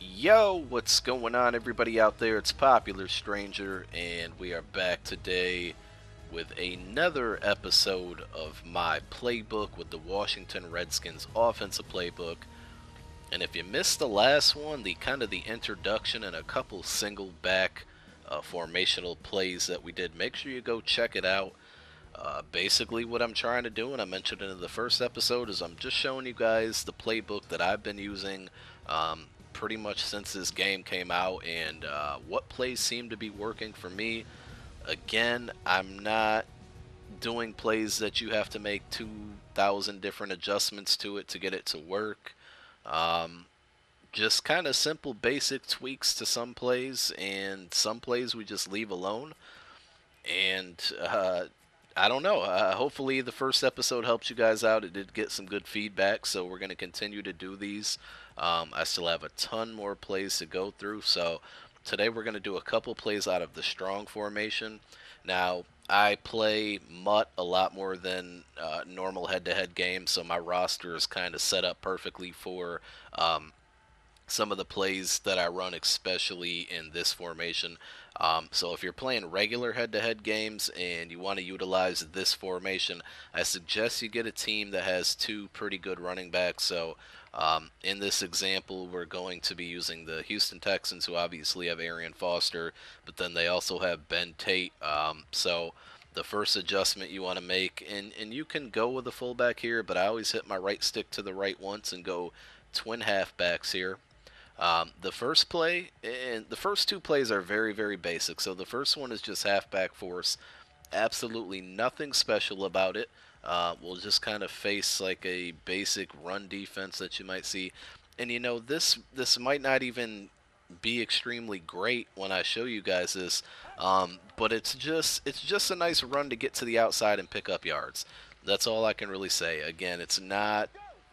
Yo, what's going on, everybody out there? It's Popular Stranger, and we are back today with another episode of my playbook with the Washington Redskins offensive playbook. And if you missed the last one, the kind of the introduction and a couple single back formational plays that we did, make sure you go check it out. Basically, what I'm trying to do, and I mentioned it in the first episode, is I'm just showing you guys the playbook that I've been using pretty much since this game came out and what plays seem to be working for me. Again, I'm not doing plays that you have to make 2,000 different adjustments to it to get it to work. Um, just kind of simple, basic tweaks to some plays, and some plays we just leave alone. And I don't know. Hopefully, the first episode helped you guys out. It did get some good feedback, so we're going to continue to do these. I still have a ton more plays to go through, so today we're going to do a couple plays out of the strong formation. Now, I play Mutt a lot more than normal head-to-head games, so my roster is kind of set up perfectly for some of the plays that I run, especially in this formation. So if you're playing regular head-to-head games and you want to utilize this formation, I suggest you get a team that has two pretty good running backs. So in this example, we're going to be using the Houston Texans, who obviously have Arian Foster, but then they also have Ben Tate. So the first adjustment you want to make, and you can go with a fullback here, but I always hit my right stick to the right once and go twin halfbacks here. The first play and the first two plays are very, very basic. So the first one is just halfback force. Absolutely nothing special about it. We'll just kind of face like a basic run defense that you might see. And this might not even be extremely great when I show you guys this, but it's just a nice run to get to the outside and pick up yards. That's all I can really say. Again, it's not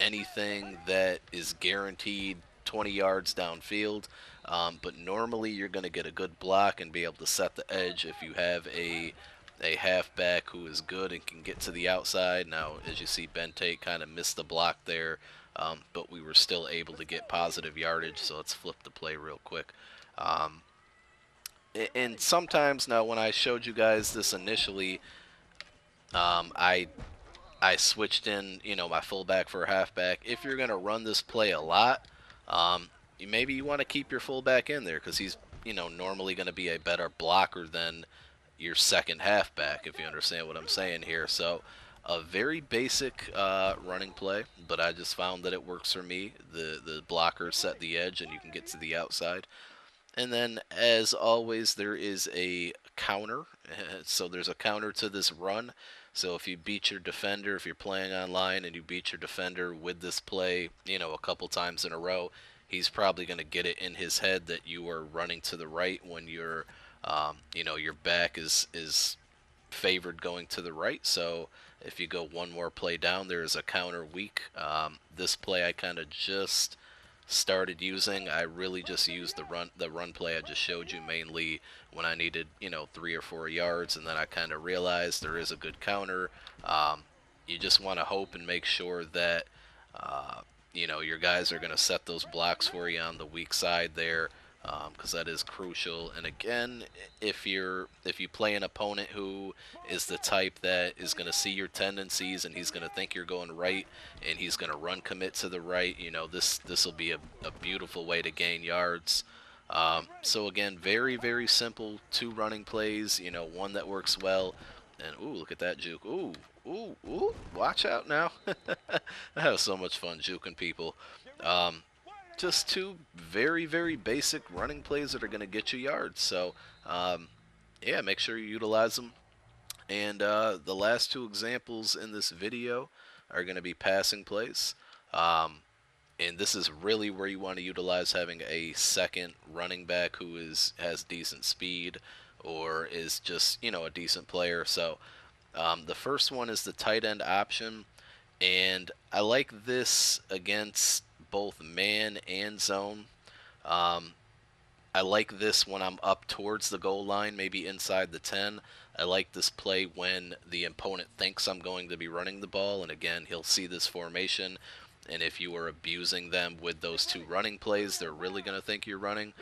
anything that is guaranteed 20 yards downfield. But normally you're going to get a good block and be able to set the edge if you have a halfback who is good and can get to the outside. Now, as you see, Ben Tate kind of missed the block there, but we were still able to get positive yardage. So let's flip the play real quick. Um, and sometimes now, when I showed you guys this initially, I switched in, my fullback for a halfback. If you're going to run this play a lot, maybe you want to keep your fullback in there because he's, normally going to be a better blocker than your second halfback, if you understand what I'm saying here. So, a very basic running play, but I just found that it works for me. The blockers set the edge, and you can get to the outside. And then, as always, there is a counter. So there's a counter to this run. So if you beat your defender, if you're playing online and you beat your defender with this play, a couple times in a row, he's probably going to get it in his head that you are running to the right when your back is favored going to the right. So if you go one more play down, there is a counter weak. This play I kind of just started using. I really just used the run play I just showed you mainly when I needed 3 or 4 yards, and then I kind of realized there is a good counter. You just want to hope and make sure that your guys are going to set those blocks for you on the weak side there, because that is crucial. And again, if you play an opponent who is the type that is going to see your tendencies and he's going to think you're going right and he's going to run commit to the right, this will be a beautiful way to gain yards. So again, very, very simple two running plays. One that works well. And ooh, look at that juke. Ooh, ooh, ooh! Watch out now. I have so much fun juking people. Um, just two very, very basic running plays that are going to get you yards. So, yeah, make sure you utilize them. And the last two examples in this video are going to be passing plays. And this is really where you want to utilize having a second running back who has decent speed or is just a decent player. So the first one is the tight end option, and I like this against both man and zone. Um, I like this when I'm up towards the goal line, maybe inside the 10. I like this play when the opponent thinks I'm going to be running the ball, and again, he'll see this formation, And if you are abusing them with those two running plays, they're really going to think you're running.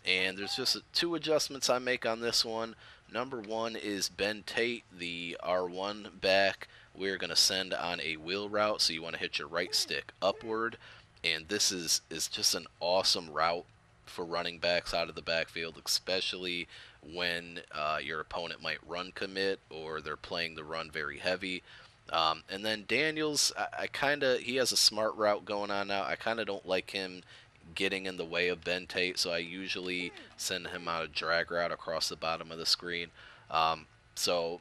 And there's just two adjustments I make on this one. Number one is Ben Tate, the R1 back. We're going to send on a wheel route, so you want to hit your right stick upward. And this is just an awesome route for running backs out of the backfield, especially when your opponent might run commit or they're playing the run very heavy. And then Daniels, I kind of, he has a smart route going on now. I kind of don't like him getting in the way of Ben Tate, so I usually send him out a drag route across the bottom of the screen. So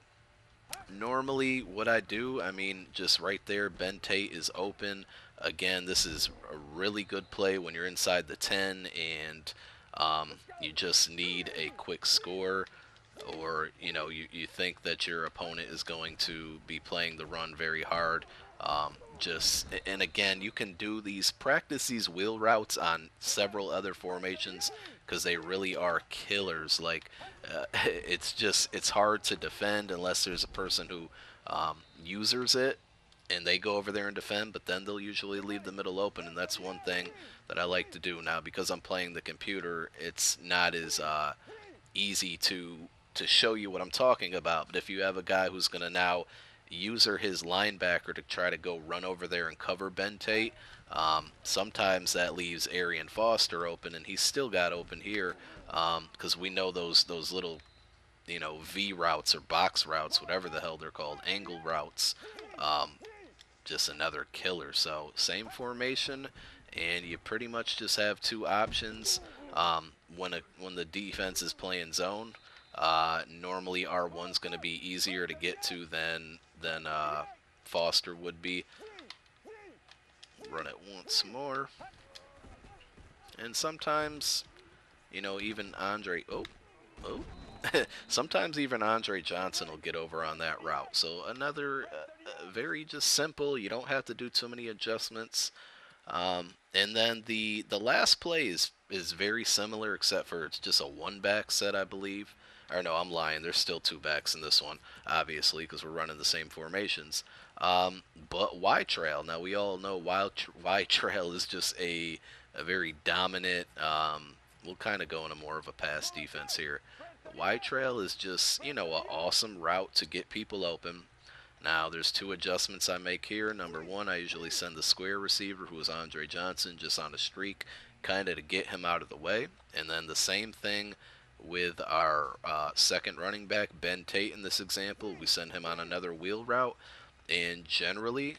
normally what I do, I mean, just right there, Ben Tate is open. Again, this is a really good play when you're inside the 10 and you just need a quick score, or you think that your opponent is going to be playing the run very hard. And again, you can practice these wheel routes on several other formations because they really are killers. Like it's hard to defend unless there's a person who users it and they go over there and defend, but then they'll usually leave the middle open, and that's one thing that I like to do. Now, because I'm playing the computer, it's not as easy to show you what I'm talking about. But if you have a guy who's going to now user his linebacker to try to go run over there and cover Ben Tate, sometimes that leaves Arian Foster open, and he's still got open here because we know those little V routes or box routes, whatever the hell they're called, angle routes. Just another killer. So same formation, and you pretty much just have two options. When the defense is playing zone, normally R1's going to be easier to get to than Foster would be. Run it once more, and sometimes even Andre. Oh. Sometimes even Andre Johnson will get over on that route. So another very just simple. You don't have to do too many adjustments. And then the last play is very similar, except for it's just a one back set, I believe. Or no, I'm lying. There's still two backs in this one, obviously, because we're running the same formations. But Y Trail. Now we all know Y Trail is just a very dominant. We'll kind of go into more of a pass defense here. Y Trail is just, an awesome route to get people open. Now, there's two adjustments I make here. Number one, I usually send the square receiver, who is Andre Johnson, just on a streak, kind of to get him out of the way. And then the same thing with our second running back, Ben Tate, in this example. We send him on another wheel route. And generally,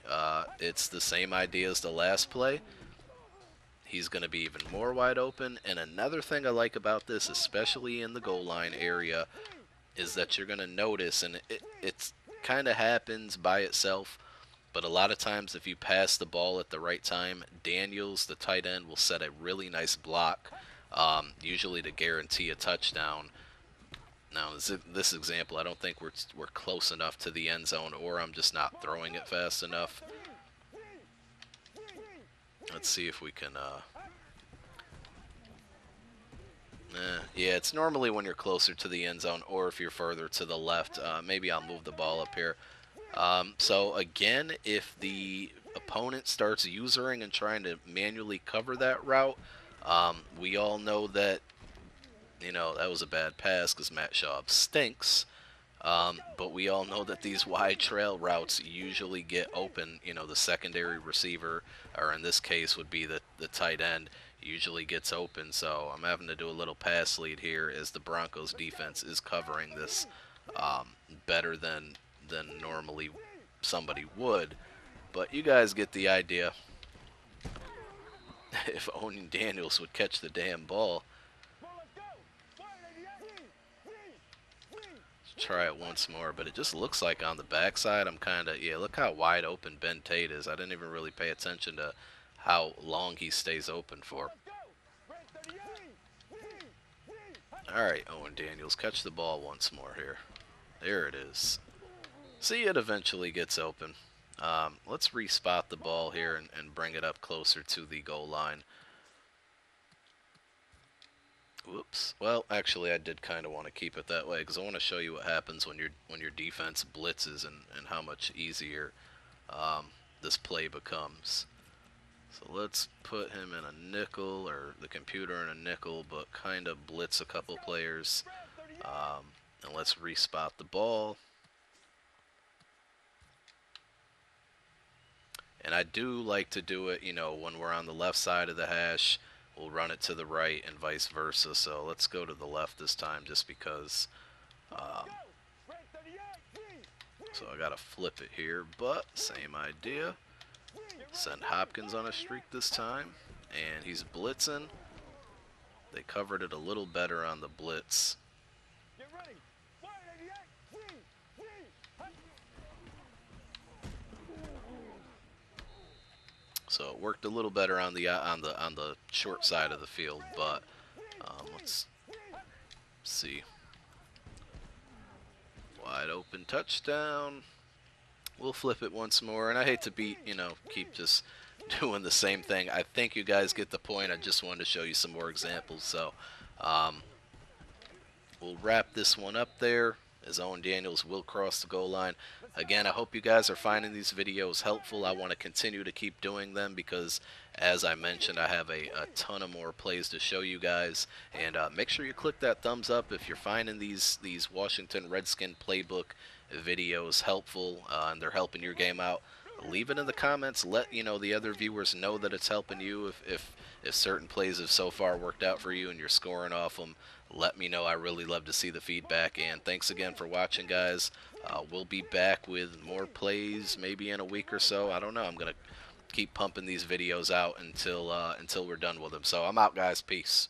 it's the same idea as the last play. He's going to be even more wide open. And another thing I like about this, especially in the goal line area, is that you're going to notice, and it's kind of happens by itself, but a lot of times if you pass the ball at the right time, Daniels, the tight end, will set a really nice block, usually to guarantee a touchdown. Now, this example, I don't think we're close enough to the end zone, or I'm just not throwing it fast enough. Let's see if we can, yeah, it's normally when you're closer to the end zone, or if you're further to the left. Maybe I'll move the ball up here. So again, if the opponent starts usering and trying to manually cover that route, we all know that, that was a bad pass because Matt Schaub stinks. But we all know that these wide trail routes usually get open. The secondary receiver, or in this case would be the tight end, usually gets open. So I'm having to do a little pass lead here as the Broncos defense is covering this better than normally somebody would. But you guys get the idea. If Owen Daniels would catch the damn ball. Try it once more, but it just looks like on the backside I'm kind of, yeah, look how wide open Ben Tate is. I didn't even really pay attention to how long he stays open for. Alright, Owen Daniels, catch the ball once more here. There it is. See, it eventually gets open. Let's respot the ball here and bring it up closer to the goal line. Whoops. Well, actually, I did kind of want to keep it that way because I want to show you what happens when your defense blitzes and how much easier this play becomes. So let's put him in a nickel, or the computer in a nickel, but kind of blitz a couple players. And let's respot the ball. And I do like to do it, when we're on the left side of the hash, we'll run it to the right and vice versa. So let's go to the left this time just because. Um, so I got to flip it here, but same idea. Send Hopkins on a streak this time, and he's blitzing. They covered it a little better on the blitz. So it worked a little better on the short side of the field, but let's see. Wide open touchdown. We'll flip it once more, and I hate to keep just doing the same thing. I think you guys get the point. I just wanted to show you some more examples. So we'll wrap this one up there, as Owen Daniels will cross the goal line. Again, I hope you guys are finding these videos helpful. I want to continue to keep doing them because, as I mentioned, I have a ton of more plays to show you guys. And make sure you click that thumbs up if you're finding these Washington Redskins Playbook videos helpful and they're helping your game out. Leave it in the comments. Let the other viewers know that it's helping you. If certain plays have so far worked out for you and you're scoring off them, let me know. I really love to see the feedback. And thanks again for watching, guys. We'll be back with more plays maybe in a week or so. I don't know. I'm gonna keep pumping these videos out until we're done with them. So I'm out, guys. Peace.